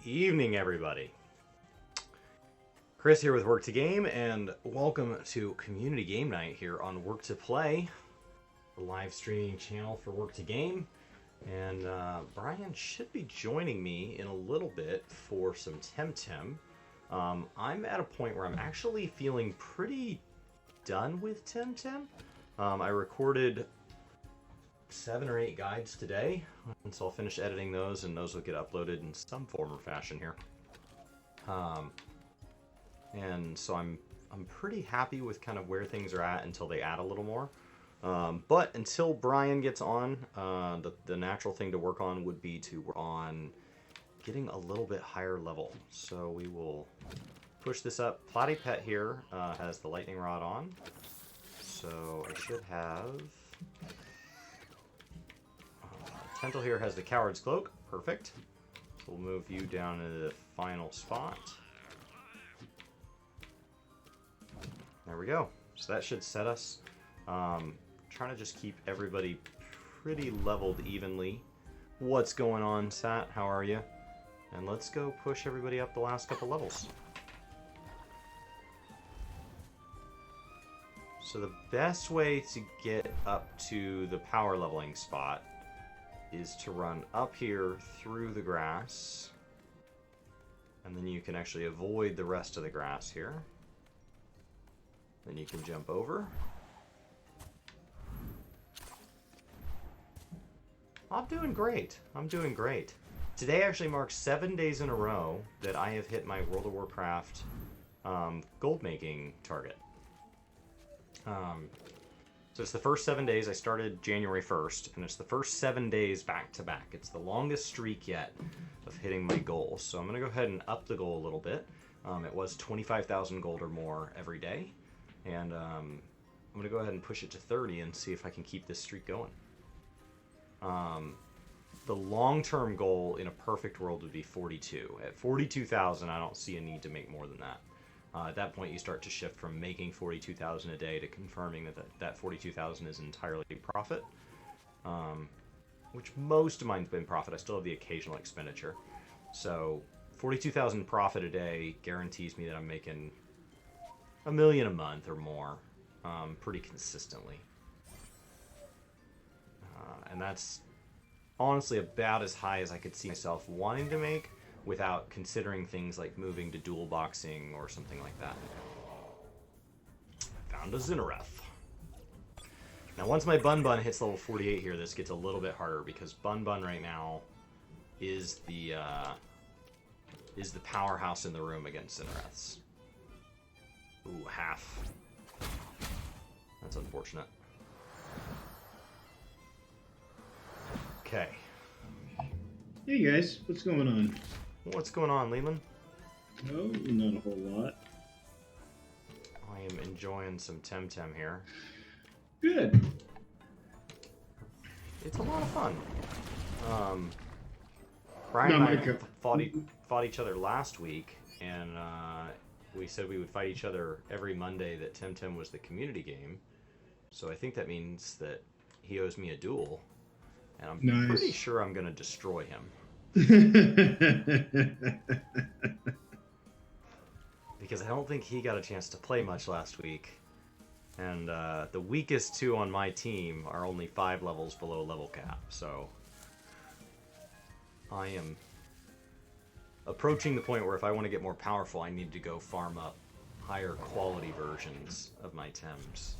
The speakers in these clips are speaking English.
evening, everybody. Chris here with Work to Game, and welcome to Community Game Night here on Work to Play, the live streaming channel for Work to Game. And Brian should be joining me in a little bit for some TemTem. I'm at a point where I'm actually feeling pretty done with TemTem. I recorded 7 or 8 guides today, and so I'll finish editing those, and those will get uploaded in some form or fashion here. And so I'm pretty happy with kind of where things are at until they add a little more. But until Brian gets on, the natural thing to work on would be to work on getting a little bit higher level. So we will push this up. Platypet here has the lightning rod on, so I should have... Tental here has the Coward's Cloak. Perfect. So we'll move you down into the final spot. There we go. So that should set us. Trying to just keep everybody pretty leveled evenly. What's going on, Sat? How are you? And let's go push everybody up the last couple levels. So the best way to get up to the power leveling spot is to run up here through the grass, and then you can actually avoid the rest of the grass here. Then you can jump over. I'm doing great. I'm doing great. Today actually marks 7 days in a row that I have hit my World of Warcraft gold making target. So it's the first 7 days. I started January 1st, and it's the first 7 days back to back. It's the longest streak yet of hitting my goals. So I'm going to go ahead and up the goal a little bit. It was 25,000 gold or more every day. And I'm going to go ahead and push it to 30 and see if I can keep this streak going. The long-term goal in a perfect world would be 42. At 42,000, I don't see a need to make more than that. At that point, you start to shift from making 42,000 a day to confirming that 42,000 is entirely profit, which most of mine's been profit. I still have the occasional expenditure. So 42,000 profit a day guarantees me that I'm making $1 million a month or more pretty consistently. And that's honestly about as high as I could see myself wanting to make, without considering things like moving to dual boxing or something like that. Found a Zinareth. Now once my Bun Bun hits level 48 here, this gets a little bit harder, because Bun Bun right now is the powerhouse in the room against Zinareths. Ooh, half. That's unfortunate. Okay. Hey guys, what's going on? What's going on, Leland? Oh, not a whole lot. I am enjoying some TemTem here. Good. It's a lot of fun. Brian and I fought each other last week, and we said we would fight each other every Monday that TemTem was the community game. So I think that means that he owes me a duel, and I'm pretty sure I'm going to destroy him. Because I don't think he got a chance to play much last week, and the weakest 2 on my team are only 5 levels below level cap, so I am approaching the point where if I want to get more powerful, I need to go farm up higher quality versions of my Tems.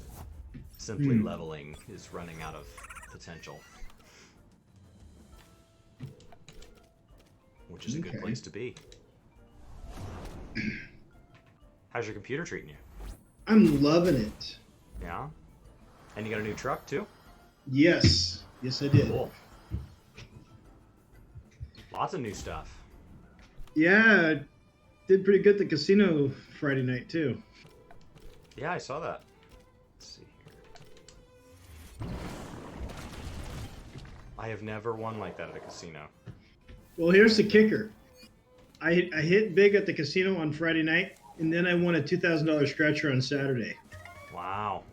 Simply leveling is running out of potential. Which is a good place to be. How's your computer treating you? I'm loving it. Yeah? And you got a new truck, too? Yes. Yes, I did. Cool. Lots of new stuff. Yeah, I did pretty good at the casino Friday night, too. Yeah, I saw that. Let's see here. I have never won like that at a casino. Well, here's the kicker. I hit big at the casino on Friday night, and then I won a $2,000 scratcher on Saturday. Wow.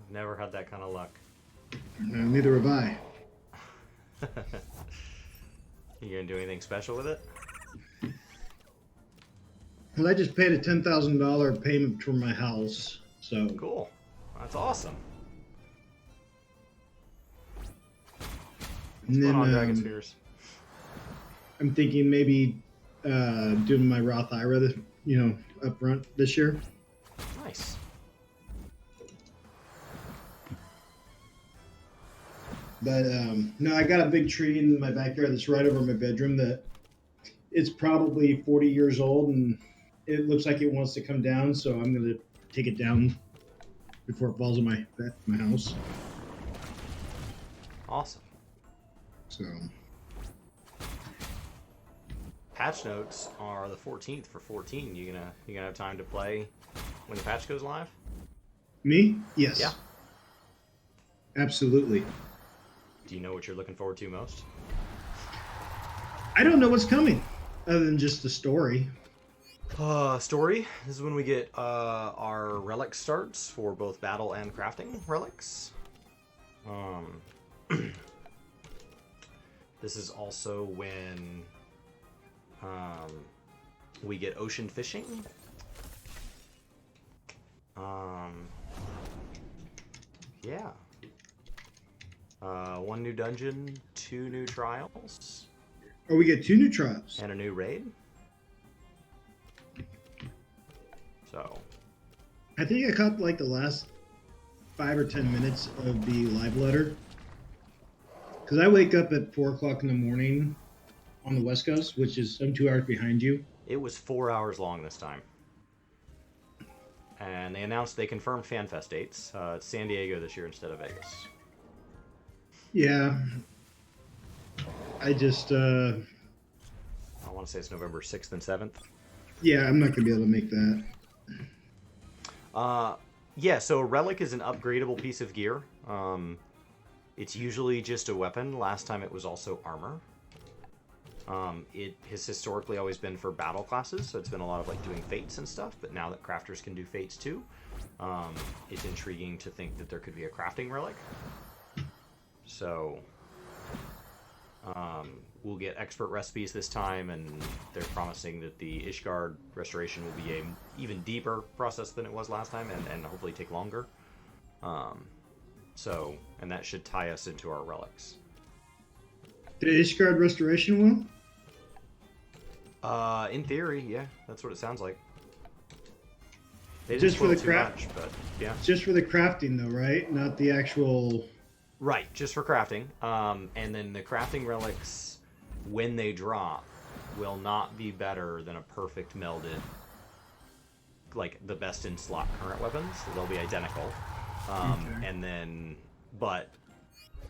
I've never had that kind of luck. Neither have I. You gonna do anything special with it? Well, I just paid a $10,000 payment for my house. So Cool. That's awesome. What's and going then on, Dragon Spheres? I'm thinking maybe doing my Roth IRA, up front this year. Nice. But no, I got a big tree in my backyard that's right over my bedroom that it's probably 40 years old and it looks like it wants to come down. So I'm going to take it down before it falls on my house. Awesome. So Patch notes are the 14th for 14. You gonna have time to play when the patch goes live? me? Yes. Yeah. Absolutely. Do you know what you're looking forward to most? I don't know what's coming other than just the story. Story. This is when we get our relic starts for both battle and crafting relics. This is also when we get ocean fishing. Yeah. One new dungeon, 2 new trials, Oh, we get 2 new trials. and a new raid. So, I think I caught like the last 5 or 10 minutes of the live letter. Because I wake up at 4 o'clock in the morning on the West Coast, which is I'm 2 hours behind you. it was 4 hours long this time. And they announced they confirmed FanFest dates. It's San Diego this year instead of Vegas. Yeah. I just, I want to say it's November 6th and 7th. yeah, I'm not going to be able to make that. Yeah, so a relic is an upgradable piece of gear. It's usually just a weapon. Last time it was also armor. It has historically always been for battle classes, so it's been a lot of like doing fates and stuff, but now that crafters can do fates too, it's intriguing to think that there could be a crafting relic. So, we'll get expert recipes this time, and they're promising that the Ishgard restoration will be a even deeper process than it was last time, and hopefully take longer. So, and that should tie us into our relics. The Ishgard restoration will? In theory, yeah, that's what it sounds like. They Just for didn't the spoil too craft? much, but yeah. Just for the crafting, though, right? Not the actual. Right, just for crafting. And then the crafting relics, when they drop, will not be better than a perfect melded, like the best in slot current weapons. They'll be identical. Okay. And then, but,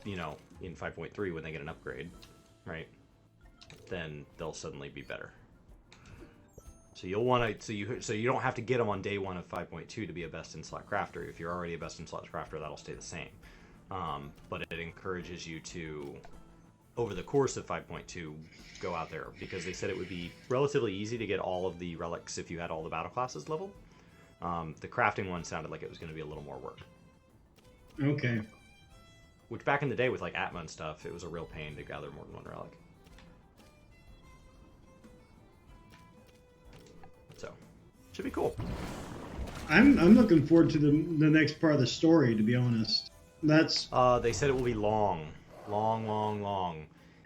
in 5.3 when they get an upgrade, right, then they'll suddenly be better. So you'll want to, so you don't have to get them on day 1 of 5.2 to be a best in slot crafter. If you're already a best in slot crafter, that'll stay the same. But it encourages you to, over the course of 5.2, go out there, because they said it would be relatively easy to get all of the relics if you had all the battle classes leveled. The crafting one sounded like it was going to be a little more work. Okay. Which back in the day with like Atma and stuff, it was a real pain to gather more than one relic. So, should be cool. I'm looking forward to the next part of the story, to be honest. That's They said it will be long.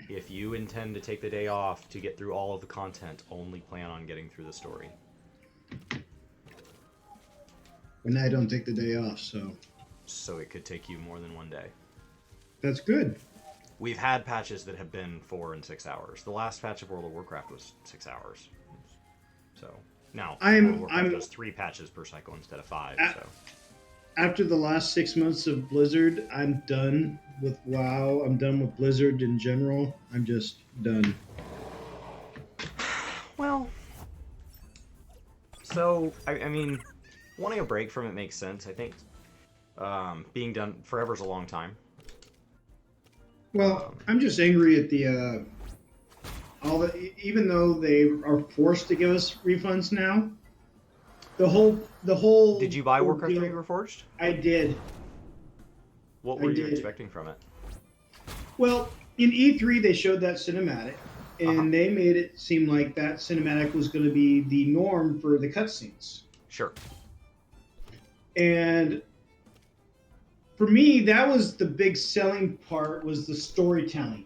If you intend to take the day off to get through all of the content, only plan on getting through the story. when I don't take the day off, So it could take you more than one day. that's good. We've had patches that have been 4 and 6 hours. The last patch of World of Warcraft was 6 hours. So now World of Warcraft does 3 patches per cycle instead of 5. So After the last 6 months of Blizzard, I'm done with WoW. I'm done with Blizzard in general. I'm just done. well, so I mean, wanting a break from it makes sense. I think being done forever is a long time. Well, I'm just angry at the even though they are forced to give us refunds now. The whole. Did you buy Warcraft ordeal- 3 Reforged? I did. What were you did. expecting from it? Well, in E3 they showed that cinematic, and they made it seem like that cinematic was going to be the norm for the cutscenes. Sure. And for me, that was the big selling part, was the storytelling.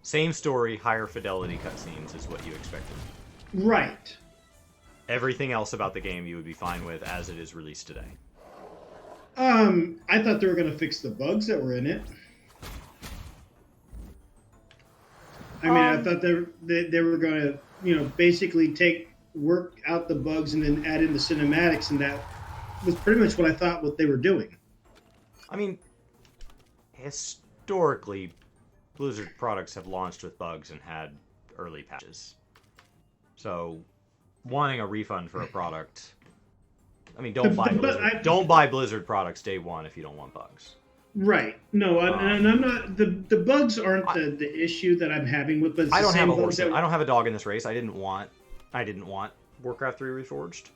Same story, higher fidelity cutscenes is what you expected. Right. Everything else about the game you would be fine with as it is released today. I thought they were going to fix the bugs that were in it. I mean, I thought they were going to, basically work out the bugs and then add in the cinematics, and that was pretty much what I thought what they were doing. I mean, historically, Blizzard products have launched with bugs and had early patches. So, wanting a refund for a product, I mean, don't buy Blizzard products day one if you don't want bugs. Right. No, and I'm not. The bugs aren't the issue that I'm having with. But I don't have a horse. I don't have a dog in this race. I didn't want Warcraft 3 Reforged.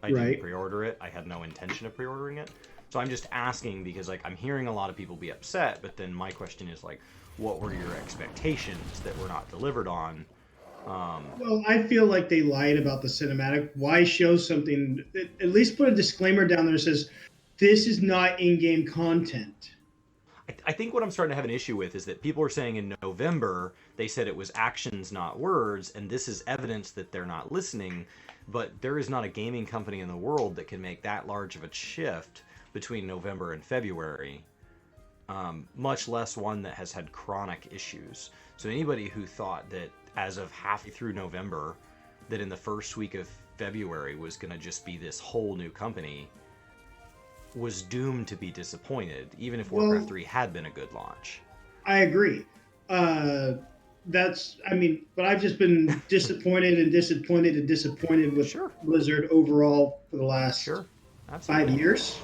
I didn't pre-order it. I had no intention of pre-ordering it. So I'm just asking because I'm hearing a lot of people be upset. But then my question is what were your expectations that were not delivered on? Well, I feel like they lied about the cinematic. Why show something? At least put a disclaimer down there that says this is not in-game content. I think what I'm starting to have an issue with is that people are saying in November they said it was actions, not words, and this is evidence that they're not listening. But there is not a gaming company in the world that can make that large of a shift between November and February, much less one that has had chronic issues. So anybody who thought that as of halfway through November, that in the first week of February was going to just be this whole new company, was doomed to be disappointed, even if Warcraft 3 had been a good launch. I agree. But I've just been disappointed with Blizzard overall for the last 5 years.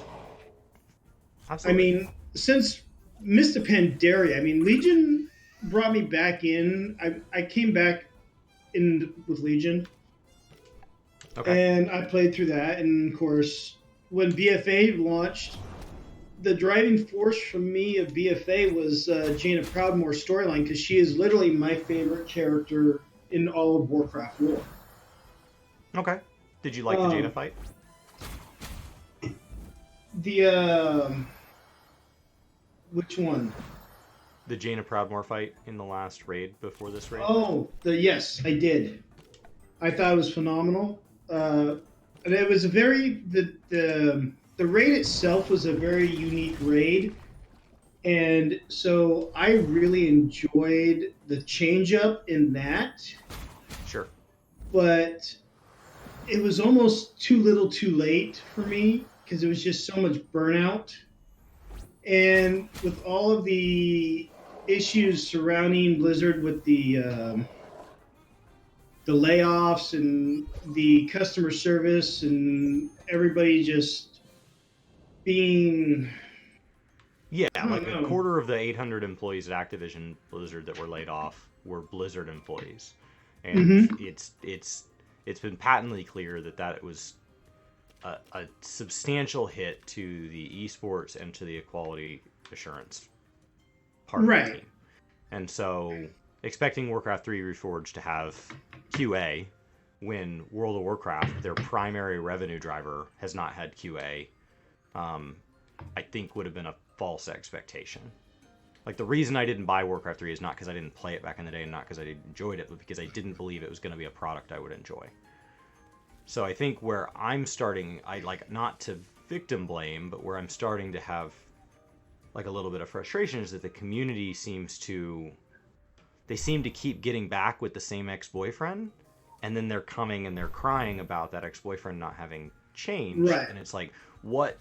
Absolutely. Since Mr. Pandaria, Legion brought me back in. I came back in with Legion. Okay. And I played through that, and of course, when BFA launched, the driving force for me of BFA was Jaina Proudmoore's storyline, because she is literally my favorite character in all of Warcraft lore. Okay. Did you like the Jaina fight? Which one? The Jaina Proudmoore fight in the last raid before this raid? Oh, yes, I did. I thought it was phenomenal. And it was the raid itself was a very unique raid, and so I really enjoyed the change up in that. Sure. But it was almost too little too late for me, because it was just so much burnout. And with all of the issues surrounding Blizzard with the layoffs and the customer service and everybody just being... Yeah, a quarter of the 800 employees at Activision Blizzard that were laid off were Blizzard employees. And it's been patently clear that it was a substantial hit to the esports and to the equality assurance part of the team. And so expecting Warcraft 3 Reforged to have QA when World of Warcraft, their primary revenue driver, has not had QA, I think would have been a false expectation. The reason I didn't buy Warcraft 3 is not because I didn't play it back in the day and not because I enjoyed it, but because I didn't believe it was going to be a product I would enjoy. So I think where I'm starting, not to victim blame, but where I'm starting to have a little bit of frustration is that the community seem to keep getting back with the same ex-boyfriend, and then they're coming and they're crying about that ex-boyfriend not having changed. Right. And it's what?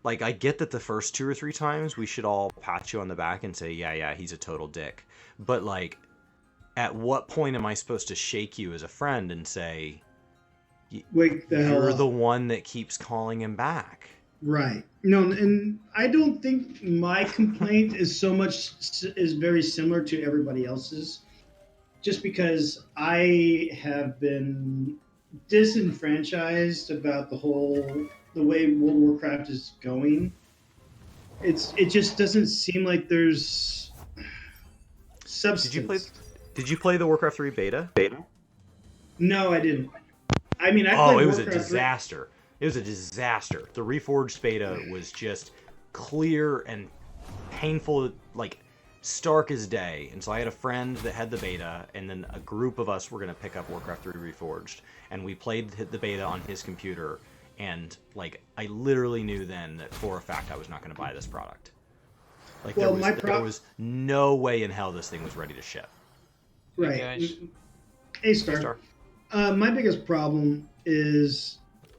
I get that the first 2 or 3 times we should all pat you on the back and say, yeah, he's a total dick. But at what point am I supposed to shake you as a friend and say, wake the hell up. You're the one that keeps calling him back? Right. No, and I don't think my complaint is very similar to everybody else's, just because I have been disenfranchised about the way World of Warcraft is going. It just doesn't seem like there's substance. Did you play the Warcraft 3 beta? No, I didn't. I mean, I Oh, played it was a Warcraft 3. disaster. It was a disaster. The Reforged beta was just clear and painful, like stark as day. And so I had a friend that had the beta, and then a group of us were going to pick up Warcraft 3 Reforged, and we played the beta on his computer. And like, I literally knew then that for a fact I was not going to buy this product. Like, Well, there was no way in hell this thing was ready to ship. Right. Guys. Hey, Star. My biggest problem is,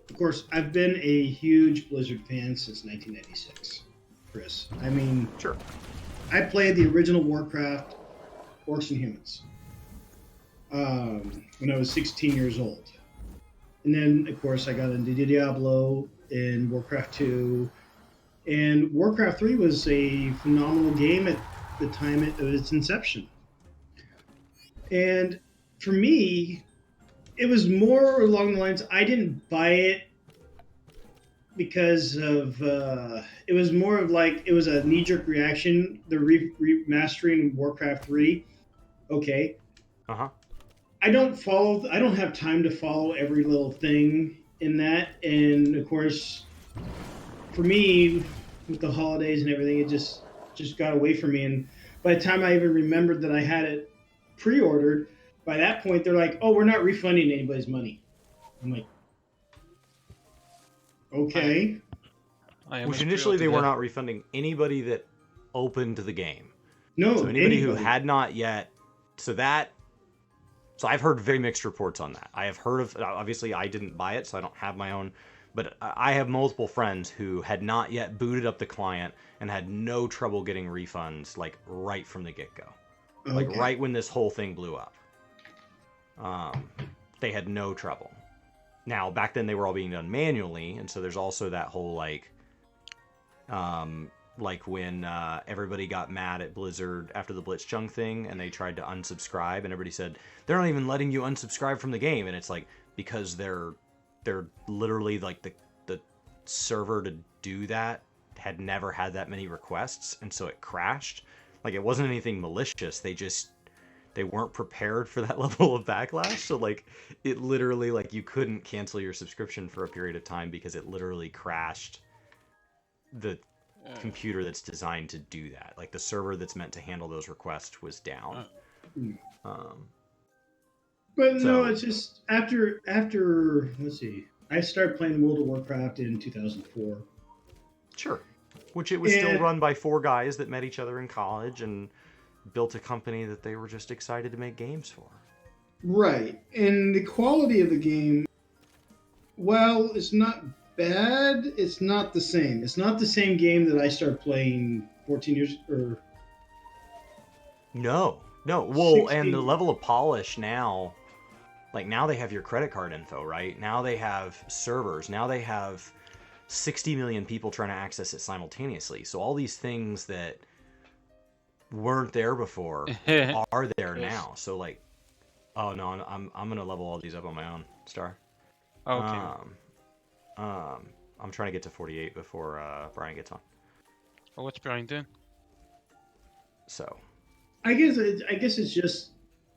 of course, I've been a huge Blizzard fan since 1996, Chris. I mean, Sure. I played the original Warcraft, Orcs and Humans, when I was 16 years old. And then, of course, I got into Diablo and Warcraft 2. And Warcraft 3 was a phenomenal game at the time of its inception. And for me, it was more along the lines, I didn't buy it because of, it was more of like, it was a knee-jerk reaction, the remastering Warcraft 3. Okay. Uh-huh. I don't have time to follow every little thing in that. And of course, for me, with the holidays and everything, it just got away from me. And by the time I even remembered that I had it pre-ordered, by that point, they're like, oh, we're not refunding anybody's money. I'm like, okay. Which initially they were not refunding anybody that opened the game. No, so anybody who had not yet. So I've heard very mixed reports on that. I have heard of, obviously I didn't buy it, so I don't have my own, but I have multiple friends who had not yet booted up the client and had no trouble getting refunds, like right from the get-go. Okay. Like right when this whole thing blew up. They had no trouble. Now, back then they were all being done manually, and so there's also that whole like when everybody got mad at Blizzard after the Blitzchung thing, and they tried to unsubscribe, and everybody said they're not even letting you unsubscribe from the game, and it's like because they're literally like the server to do that had never had that many requests, and so it crashed. Like it wasn't anything malicious. They weren't prepared for that level of backlash. So like it literally like you couldn't cancel your subscription for a period of time because it literally crashed the computer that's designed to do that. Like the server that's meant to handle those requests was down. But no, it's just after let's see, I started playing World of Warcraft in 2004. Sure. Which it was still run by 4 guys that met each other in college and built a company that they were just excited to make games for. Right. And the quality of the game, well, it's not bad. It's not the same. It's not the same game that I started playing 14 years or... No. Well, 16. and the level of polish now, like now they have your credit card info, right? Now they have servers. Now they have 60 million people trying to access it simultaneously. So all these things that weren't there before are there now. So like, oh no, I'm gonna level all these up on my own, Star. Okay. I'm trying to get to 48 before Brian gets on. Well, what's Brian doing? So I guess it's just,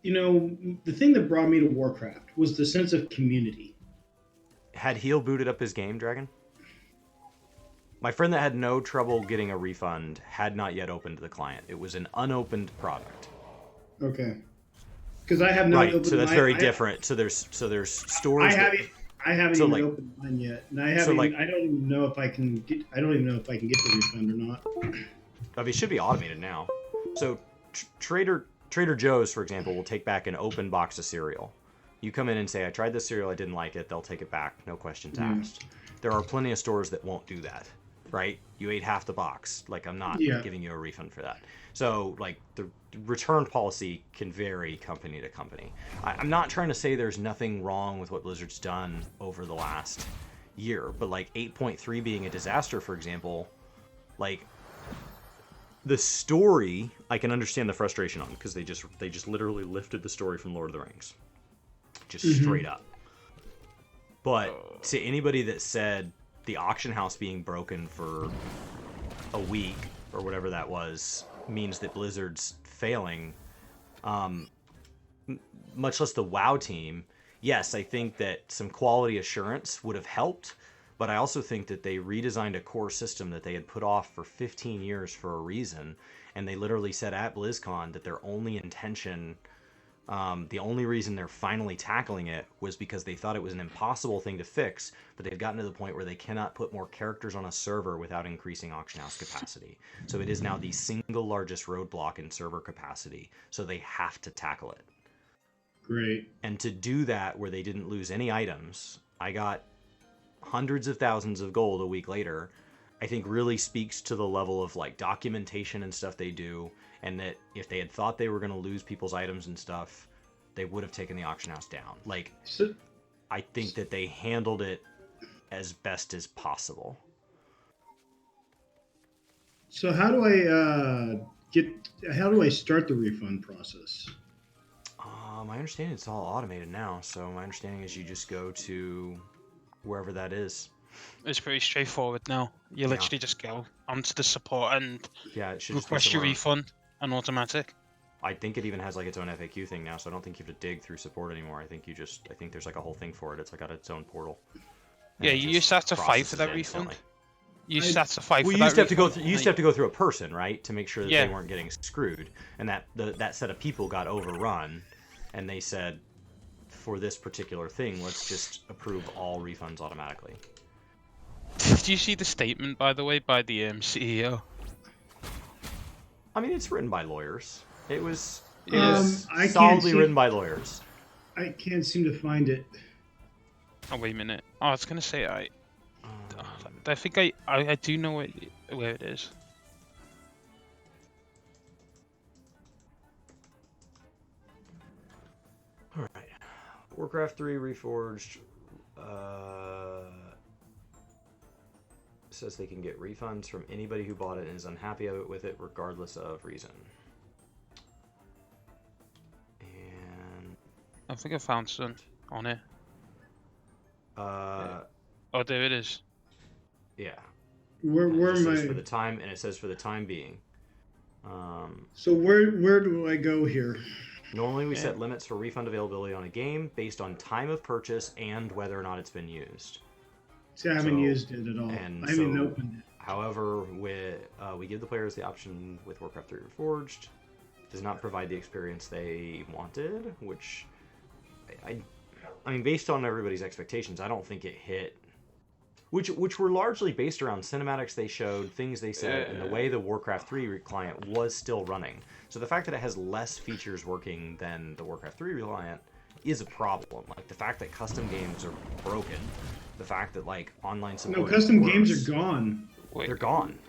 the thing that brought me to Warcraft was the sense of community. had Heel booted up his game, Dragon? My friend that had no trouble getting a refund had not yet opened the client. It was an unopened product. Okay. Because I have not opened so that's mine. very different. So there's stores. I haven't even opened mine yet, and I don't even know if I can get. I don't even know if I can get the refund or not. I mean, it should be automated now. So Trader Joe's, for example, will take back an open box of cereal. You come in and say, "I tried this cereal, I didn't like it." They'll take it back, no questions asked. There are plenty of stores that won't do that. Right? You ate half the box. Like, I'm not giving you a refund for that. So, like, the return policy can vary company to company. I'm not trying to say there's nothing wrong with what Blizzard's done over the last year, but, like, 8.3 being a disaster, for example, like, the story, I can understand the frustration on, because they just literally lifted the story from Lord of the Rings. Just straight up. But to anybody that said the auction house being broken for a week or whatever that was means that Blizzard's failing. much less the WoW team. Yes, I think that some quality assurance would have helped, but I also think that they redesigned a core system that they had put off for 15 years for a reason, and they literally said at BlizzCon that their only intention, the only reason they're finally tackling it was because they thought it was an impossible thing to fix, but they've gotten to the point where they cannot put more characters on a server without increasing auction house capacity. So it is now the single largest roadblock in server capacity, so they have to tackle it. Great. And to do that where they didn't lose any items, I got hundreds of thousands of gold a week later, I think really speaks to the level of like documentation and stuff they do, and that if they had thought they were going to lose people's items and stuff, they would have taken the auction house down. Like, I think that they handled it as best as possible. So how do I start the refund process? My understanding it's all automated now, so my understanding is you just go to wherever that is. It's pretty straightforward now. You literally just go onto the support and it should request your refund and automatic. I think it even has like its own FAQ thing now, so I don't think you have to dig through support anymore. I think there's like a whole thing for it. It's like got its own portal. Yeah, you used to have to fight for that refund. You used to have to fight for that. You used to have to go through. You used to have to go through a person, right, to make sure that Yeah. they weren't getting screwed, and that set of people got overrun, and they said, for this particular thing, let's just approve all refunds automatically. Did you see the statement, by the way, by the CEO? I mean, it's written by lawyers. It was I solidly written by lawyers. I can't seem to find it. Oh, wait a minute. Oh, I was going to say, I think I do know where it is. All right. Warcraft 3 Reforged says they can get refunds from anybody who bought it and is unhappy with it, regardless of reason. And I think I found some on it. yeah. Oh, there it is. Yeah. Where am I? For the time, and it says for the time being. So where do I go here? Normally, we set limits for refund availability on a game based on time of purchase and whether or not it's been used. See, I haven't used it at all. I haven't opened it. However, we give the players the option with Warcraft 3 Reforged. Does not provide the experience they wanted, which I mean, based on everybody's expectations, I don't think it hit. Which were largely based around cinematics they showed, things they said, and the way the Warcraft 3 client was still running. So the fact that it has less features working than the Warcraft 3 client is a problem. Like the fact that custom games are broken, the fact that like online support. No, custom games are gone. Wait, They're gone.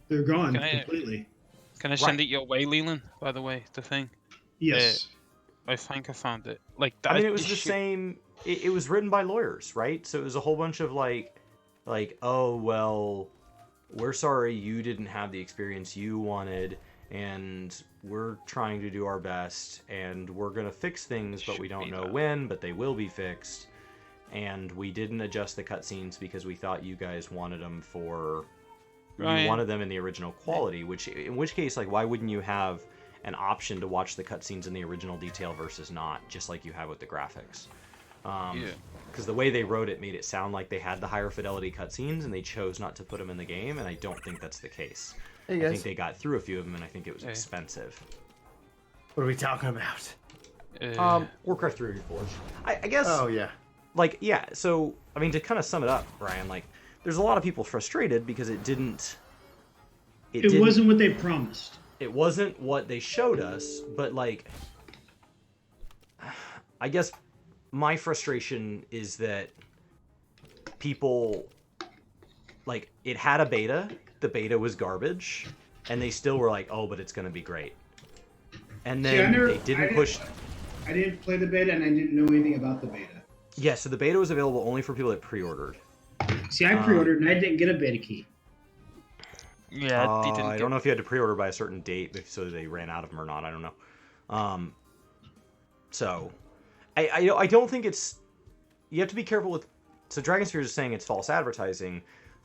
They're gone completely. Can I send it your way, Leland? By the way, the thing. Yes. I think I found it. Like that. I mean, it was the same. It was written by lawyers, right? So it was a whole bunch of like, oh well, we're sorry you didn't have the experience you wanted, and we're trying to do our best, and we're gonna fix things, but we don't know when, but they will be fixed. And we didn't adjust the cutscenes because we thought you guys wanted them for. You wanted them in the original quality, in which case, like, why wouldn't you have an option to watch the cutscenes in the original detail versus not, just like you have with the graphics? Because the way they wrote it made it sound like they had the higher fidelity cutscenes, and they chose not to put them in the game, and I don't think that's the case. Hey guys. I think they got through a few of them, and I think it was expensive. What are we talking about? Warcraft 3 Reforged. I guess. Oh yeah. Like, yeah. So, I mean, to kind of sum it up, Brian, like, there's a lot of people frustrated because it didn't. It wasn't what they promised. It wasn't what they showed us, but like, I guess my frustration is that people, like, it had a beta, the beta was garbage, and they still were like, oh, but it's going to be great. And then they didn't push. I didn't play the beta, and I didn't know anything about the beta. Yeah, so the beta was available only for people that pre-ordered. See, I pre-ordered, and I didn't get a beta key. Yeah, I don't know if you had to pre-order by a certain date, so they ran out of them or not. I don't know. So, I don't think it's. You have to be careful with. So Dragonsphere is saying it's false advertising.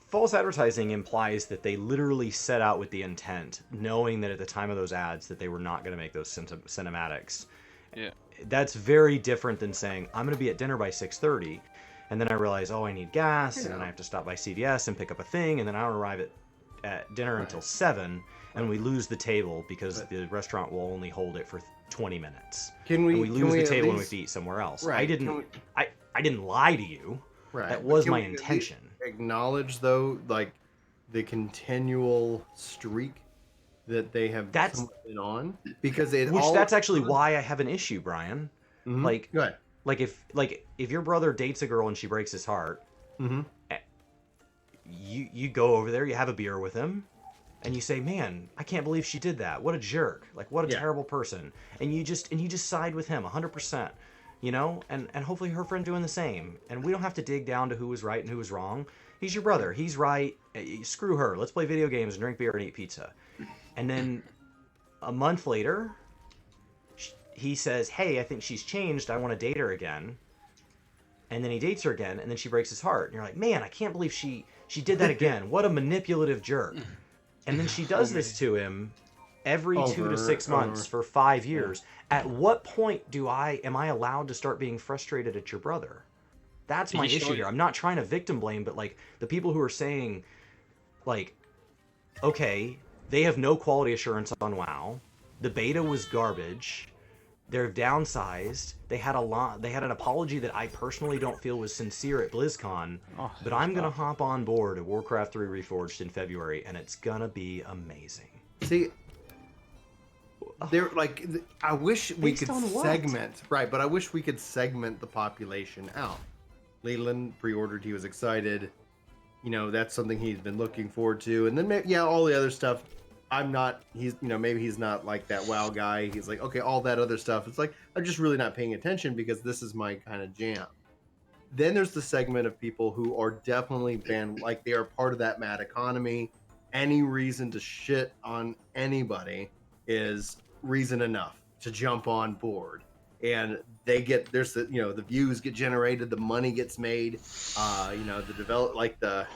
False advertising implies that they literally set out with the intent, knowing that at the time of those ads that they were not going to make those cinematics. Yeah. that's very different than saying I'm going to be at dinner by 6:30, and then I realize, oh, I need gas, and then I have to stop by CVS and pick up a thing, and then I don't arrive at dinner until 7, and we lose the table because the restaurant will only hold it for 20 minutes. And we lose the table and we have to eat somewhere else. Right. I didn't lie to you. Right. That was my intention. Acknowledge though, like the continual streak that they have been on, because that's actually why I have an issue, Brian. Mm-hmm. Like, go ahead. If your brother dates a girl and she breaks his heart, mm-hmm. you go over there, you have a beer with him, and you say, "Man, I can't believe she did that. What a jerk! Like, what a terrible person." And you just side with him 100%, you know. And hopefully her friend doing the same. And we don't have to dig down to who was right and who was wrong. He's your brother. He's right. Screw her. Let's play video games and drink beer and eat pizza. And then a month later, he says, "Hey, I think she's changed. I want to date her again." And then he dates her again, and then she breaks his heart. And you're like, "Man, I can't believe she did that again. What a manipulative jerk." And then she does this to him every 2 to 6 months for 5 years. At what point am I allowed to start being frustrated at your brother? That's my issue here. I'm not trying to victim blame, but like the people who are saying, like, okay, they have no quality assurance on WoW. The beta was garbage. They're downsized. They had an apology that I personally don't feel was sincere at BlizzCon. But I'm gonna hop on board at Warcraft 3 Reforged in February, and it's gonna be amazing. See, they're like, I wish we could segment, right? But I wish we could segment the population out. Leland pre-ordered. He was excited. You know, that's something he's been looking forward to. And then, all the other stuff. Maybe he's not like that WoW guy. He's like, okay, all that other stuff. It's like, I'm just really not paying attention because this is my kind of jam. Then there's the segment of people who are definitely like they are part of that mad economy. Any reason to shit on anybody is reason enough to jump on board. And the views get generated, the money gets made, the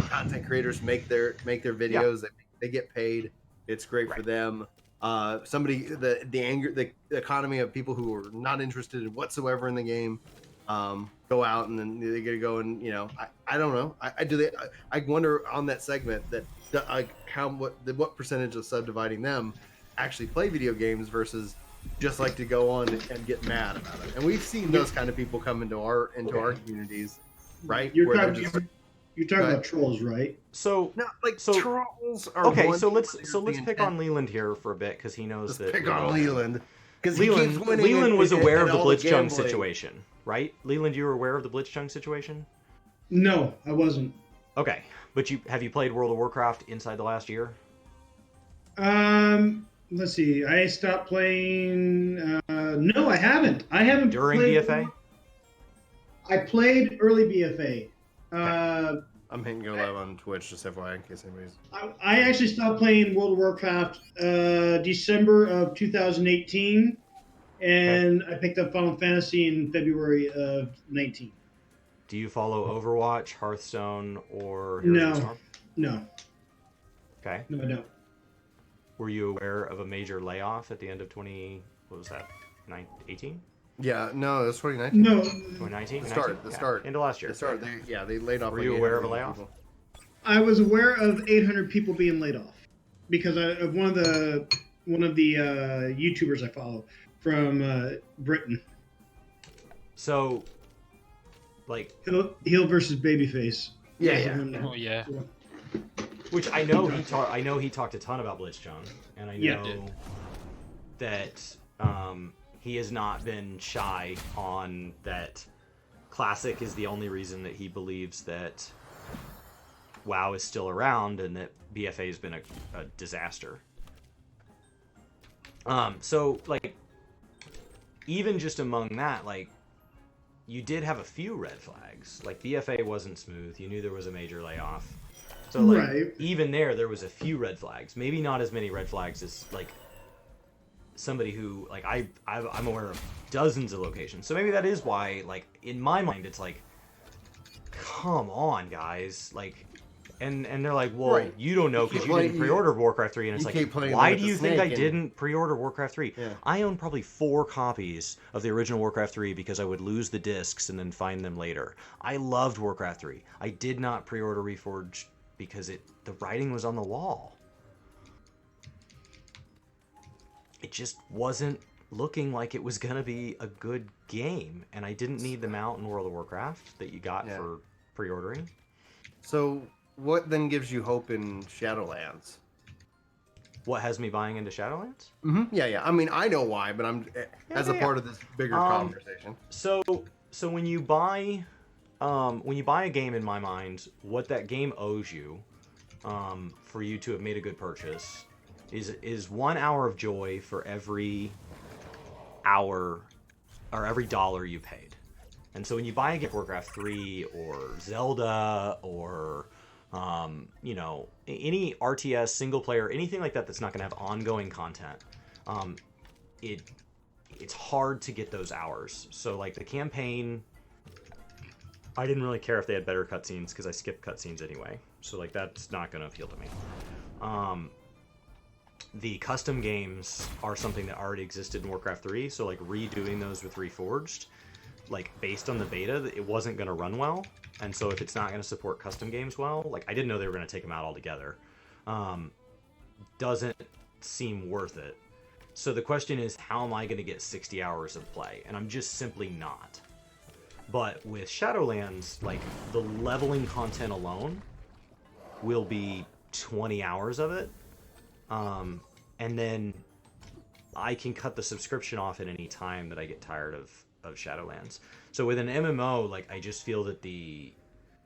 content creators make their videos. Yeah. They get paid. It's great for them. The economy of people who are not interested whatsoever in the game, go out and then they get to go and I don't know. I wonder on that segment what percentage of subdividing them actually play video games versus just like to go on and get mad about it. And we've seen those kind of people come into our communities, right? You're talking about trolls, right? Trolls are okay. So let's pick on Leland here for a bit because he knows that. Pick on Leland because Leland was aware of the Blitzchung situation, right? Leland, you were aware of the Blitzchung situation? No, I wasn't. Okay, but have you played World of Warcraft inside the last year? Let's see. I stopped playing. No, I haven't. During BFA. I played early BFA. I'm hitting go live on Twitch, just FYI, in case anybody's... I actually stopped playing World of Warcraft December of 2018, and I picked up Final Fantasy in February of 19. Do you follow Overwatch, Hearthstone, or Heroes of the Storm? No. Okay. No, I don't. Were you aware of a major layoff at the end of 2018? Yeah, no, it was 2019. No. 2019? The start. Into last year. They laid off. Were you aware of a layoff? People. I was aware of 800 people being laid off because of one of the YouTubers I follow from Britain. So, like heel versus babyface. Yeah. Oh yeah. Which I know he talked a ton about Blitzchung, and I know that he has not been shy on that. Classic is the only reason that he believes that WoW is still around and that BFA has been a disaster. So like, even just among that, like, you did have a few red flags. Like BFA wasn't smooth. You knew there was a major layoff. So like, even there was a few red flags. Maybe not as many red flags as like somebody who like I'm aware of dozens of locations. So maybe that is why, like, in my mind, it's like, come on, guys. Like, And they're like, well, Right. you don't know because you didn't pre-order Warcraft 3. And it's you like, keep playing why with do the you think I snake and- didn't pre-order Warcraft 3? Yeah. I own probably 4 copies of the original Warcraft 3 because I would lose the discs and then find them later. I loved Warcraft 3. I did not pre-order Reforged because the writing was on the wall. It just wasn't looking like it was going to be a good game. And I didn't need them out in World of Warcraft that you got for pre-ordering. So, what then gives you hope in Shadowlands? What has me buying into Shadowlands? Mm-hmm. Yeah. I mean, I know why, but I'm as a part of this bigger conversation. So when you buy a game, in my mind, what that game owes you, for you to have made a good purchase, is 1 hour of joy for every hour or every dollar you paid. And so when you buy a game, Warcraft 3 or Zelda or any RTS single player, anything like that that's not going to have ongoing content, it's hard to get those hours. So like the campaign, I didn't really care if they had better cutscenes because I skipped cutscenes anyway. So like that's not going to appeal to me. The custom games are something that already existed in Warcraft 3, so like redoing those with Reforged, like based on the beta, it wasn't going to run well. And so if it's not going to support custom games well, like I didn't know they were going to take them out altogether, doesn't seem worth it. So the question is, how am I going to get 60 hours of play? And I'm just simply not. But with Shadowlands, like the leveling content alone will be 20 hours of it. And then I can cut the subscription off at any time that I get tired of Shadowlands. So with an MMO, like I just feel that the